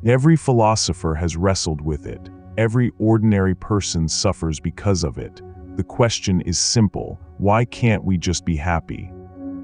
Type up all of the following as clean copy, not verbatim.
Every philosopher has wrestled with it. Every ordinary person suffers because of it. The question is simple: why can't we just be happy?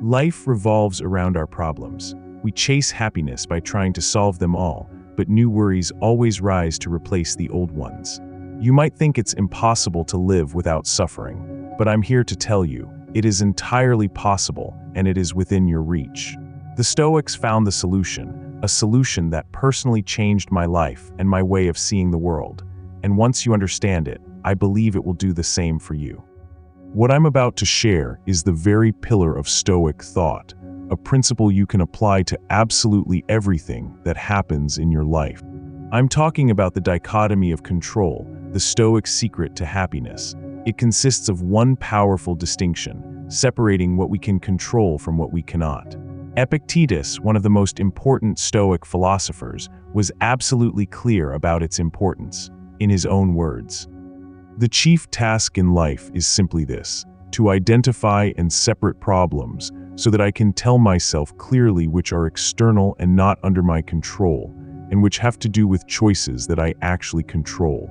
Life revolves around our problems. We chase happiness by trying to solve them all, but new worries always rise to replace the old ones. You might think it's impossible to live without suffering, but I'm here to tell you, it is entirely possible, and it is within your reach. The Stoics found the solution, a solution that personally changed my life and my way of seeing the world. And once you understand it, I believe it will do the same for you. What I'm about to share is the very pillar of Stoic thought, a principle you can apply to absolutely everything that happens in your life. I'm talking about the dichotomy of control, the Stoic secret to happiness. It consists of one powerful distinction, separating what we can control from what we cannot. Epictetus, one of the most important Stoic philosophers, was absolutely clear about its importance. In his own words, "The chief task in life is simply this, to identify and separate problems so that I can tell myself clearly which are external and not under my control, and which have to do with choices that I actually control."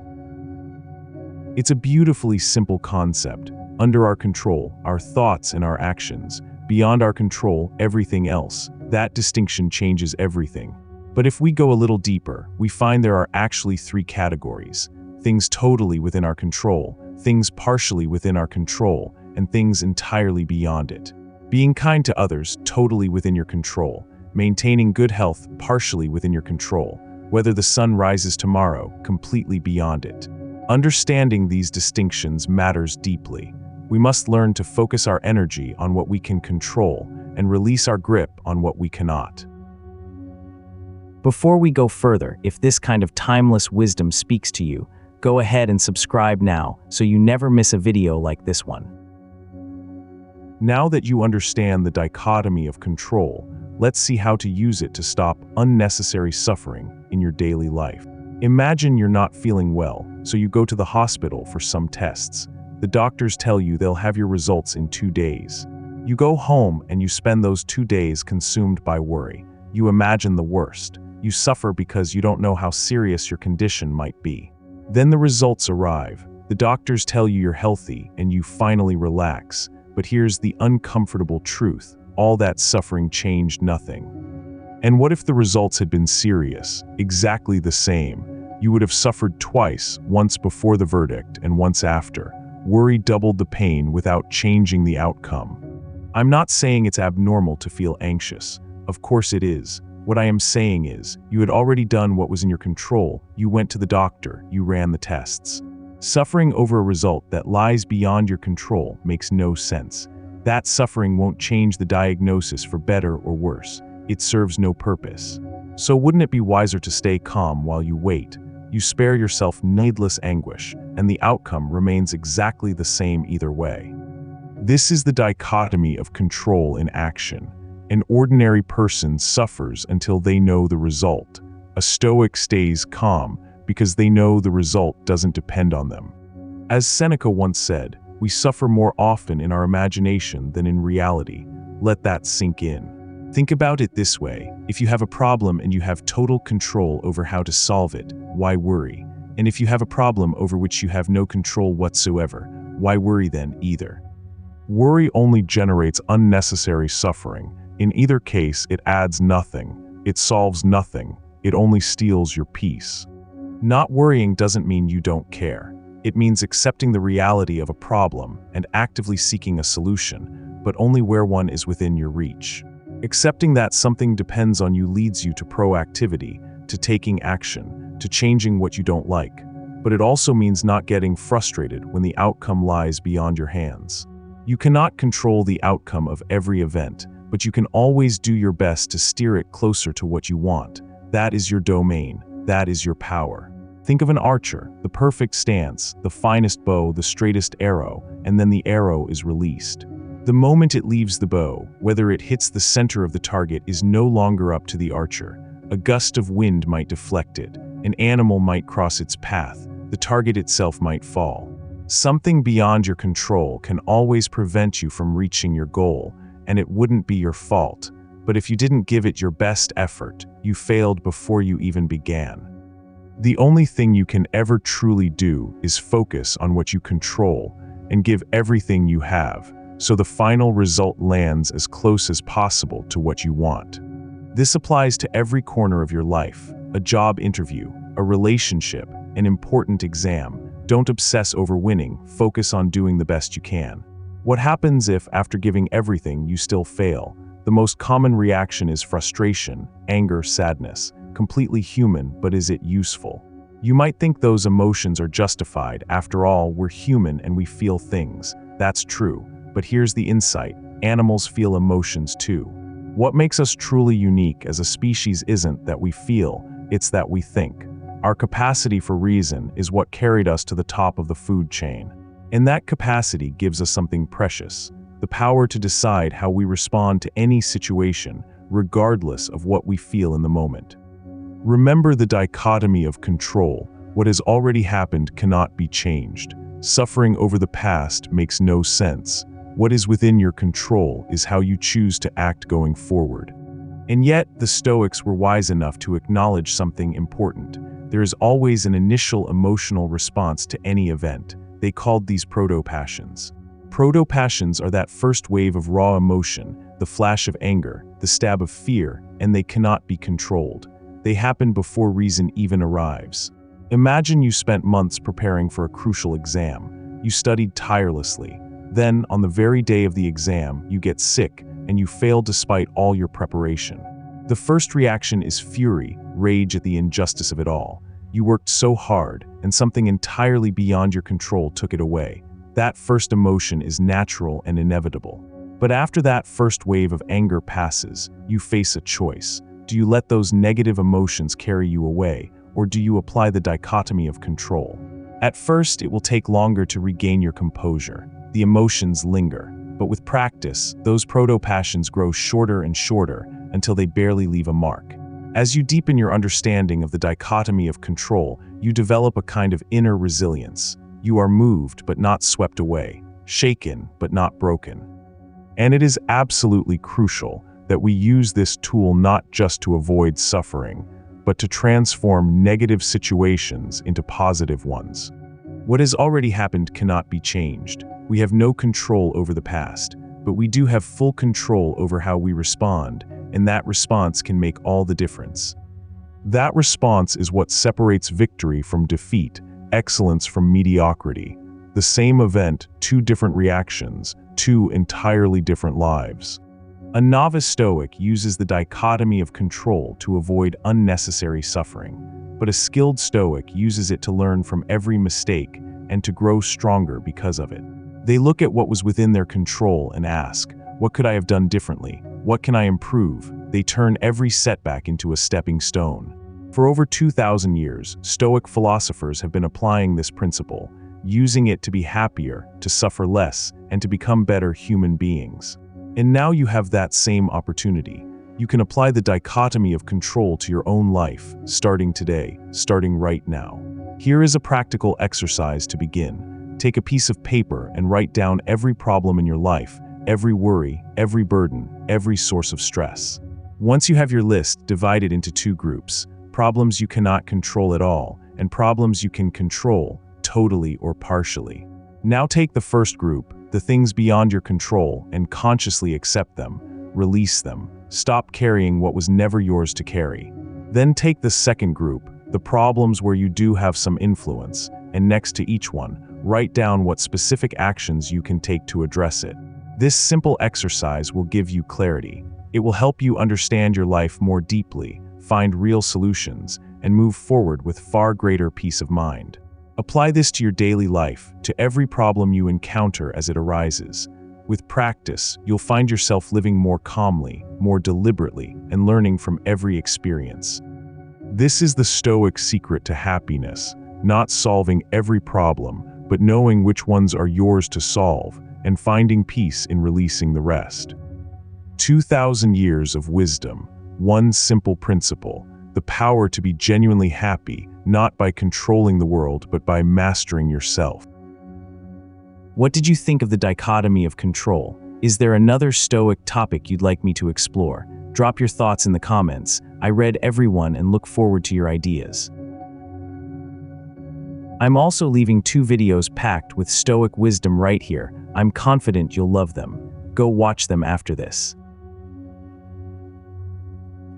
It's a beautifully simple concept. Under our control, our thoughts and our actions. Beyond our control, everything else. That distinction changes everything. But if we go a little deeper, we find there are actually three categories: things totally within our control, things partially within our control, and things entirely beyond it. Being kind to others, totally within your control. Maintaining good health, partially within your control. Whether the sun rises tomorrow, completely beyond it. Understanding these distinctions matters deeply. We must learn to focus our energy on what we can control and release our grip on what we cannot. Before we go further, if this kind of timeless wisdom speaks to you, go ahead and subscribe now so you never miss a video like this one. Now that you understand the dichotomy of control, let's see how to use it to stop unnecessary suffering in your daily life. Imagine you're not feeling well, so you go to the hospital for some tests. The doctors tell you they'll have your results in 2 days. You go home and you spend those 2 days consumed by worry. You imagine the worst. You suffer because you don't know how serious your condition might be. Then the results arrive. The doctors tell you you're healthy and you finally relax. But here's the uncomfortable truth: all that suffering changed nothing. And what if the results had been serious, exactly the same? You would have suffered twice, once before the verdict and once after. Worry doubled the pain without changing the outcome. I'm not saying it's abnormal to feel anxious. Of course it is. What I am saying is, you had already done what was in your control. You went to the doctor, you ran the tests. Suffering over a result that lies beyond your control makes no sense. That suffering won't change the diagnosis for better or worse. It serves no purpose. So wouldn't it be wiser to stay calm while you wait? You spare yourself needless anguish, and the outcome remains exactly the same either way. This is the dichotomy of control in action. An ordinary person suffers until they know the result. A Stoic stays calm because they know the result doesn't depend on them. As Seneca once said, we suffer more often in our imagination than in reality. Let that sink in. Think about it this way: if you have a problem and you have total control over how to solve it, why worry? And if you have a problem over which you have no control whatsoever, why worry then either? Worry only generates unnecessary suffering. In either case, it adds nothing, it solves nothing, it only steals your peace. Not worrying doesn't mean you don't care. It means accepting the reality of a problem and actively seeking a solution, but only where one is within your reach. Accepting that something depends on you leads you to proactivity, to taking action, to changing what you don't like. But it also means not getting frustrated when the outcome lies beyond your hands. You cannot control the outcome of every event, but you can always do your best to steer it closer to what you want. That is your domain. That is your power. Think of an archer, the perfect stance, the finest bow, the straightest arrow, and then the arrow is released. The moment it leaves the bow, whether it hits the center of the target is no longer up to the archer. A gust of wind might deflect it. An animal might cross its path. The target itself might fall. Something beyond your control can always prevent you from reaching your goal, and it wouldn't be your fault. but if you didn't give it your best effort, you failed before you even began. The only thing you can ever truly do is focus on what you control and give everything you have, so the final result lands as close as possible to what you want. This applies to every corner of your life: a job interview, a relationship, an important exam. Don't obsess over winning, focus on doing the best you can. What happens if, after giving everything, you still fail? The most common reaction is frustration, anger, sadness. Completely human, but is it useful? You might think those emotions are justified. After all, we're human and we feel things. That's true. But here's the insight: animals feel emotions too. What makes us truly unique as a species isn't that we feel, it's that we think. Our capacity for reason is what carried us to the top of the food chain. And that capacity gives us something precious: the power to decide how we respond to any situation, regardless of what we feel in the moment. Remember the dichotomy of control. What has already happened cannot be changed. Suffering over the past makes no sense. What is within your control is how you choose to act going forward. And yet, the Stoics were wise enough to acknowledge something important. There is always an initial emotional response to any event. They called these Proto-Passions. Proto-Passions are that first wave of raw emotion, the flash of anger, the stab of fear, and they cannot be controlled. They happen before reason even arrives. Imagine you spent months preparing for a crucial exam. You studied tirelessly. Then, on the very day of the exam, you get sick and you fail despite all your preparation. The first reaction is fury, rage at the injustice of it all. You worked so hard, and something entirely beyond your control took it away. That first emotion is natural and inevitable. But after that first wave of anger passes, you face a choice. Do you let those negative emotions carry you away, or do you apply the dichotomy of control? At first, it will take longer to regain your composure. The emotions linger. But with practice, those proto-passions grow shorter and shorter until they barely leave a mark. As you deepen your understanding of the dichotomy of control, you develop a kind of inner resilience. You are moved but not swept away, shaken but not broken. And it is absolutely crucial that we use this tool not just to avoid suffering, but to transform negative situations into positive ones. What has already happened cannot be changed. We have no control over the past, but we do have full control over how we respond, and that response can make all the difference. That response is what separates victory from defeat, excellence from mediocrity. The same event, two different reactions, two entirely different lives. A novice Stoic uses the dichotomy of control to avoid unnecessary suffering, but a skilled Stoic uses it to learn from every mistake and to grow stronger because of it. They look at what was within their control and ask, what could I have done differently? What can I improve? They turn every setback into a stepping stone. For over 2,000 years, Stoic philosophers have been applying this principle, using it to be happier, to suffer less, and to become better human beings. And now you have that same opportunity. You can apply the dichotomy of control to your own life, starting today, starting right now. Here is a practical exercise to begin. Take a piece of paper and write down every problem in your life, every worry, every burden, every source of stress. Once you have your list, divide it into two groups: problems you cannot control at all, and problems you can control, totally or partially. Now take the first group, the things beyond your control, and consciously accept them, release them, stop carrying what was never yours to carry. Then take the second group, the problems where you do have some influence, and next to each one, write down what specific actions you can take to address it. This simple exercise will give you clarity. It will help you understand your life more deeply, find real solutions, and move forward with far greater peace of mind. Apply this to your daily life, to every problem you encounter as it arises. With practice, you'll find yourself living more calmly, more deliberately, and learning from every experience. This is the Stoic secret to happiness, not solving every problem, but knowing which ones are yours to solve, and finding peace in releasing the rest. 2,000 years of wisdom, one simple principle: the power to be genuinely happy, not by controlling the world, but by mastering yourself. What did you think of the dichotomy of control? Is there another Stoic topic you'd like me to explore? Drop your thoughts in the comments. I read everyone and look forward to your ideas. I'm also leaving 2 videos packed with Stoic wisdom right here. I'm confident you'll love them. Go watch them after this.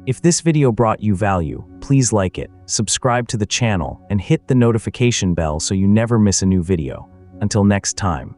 If this video brought you value, please like it, subscribe to the channel, and hit the notification bell so you never miss a new video. Until next time.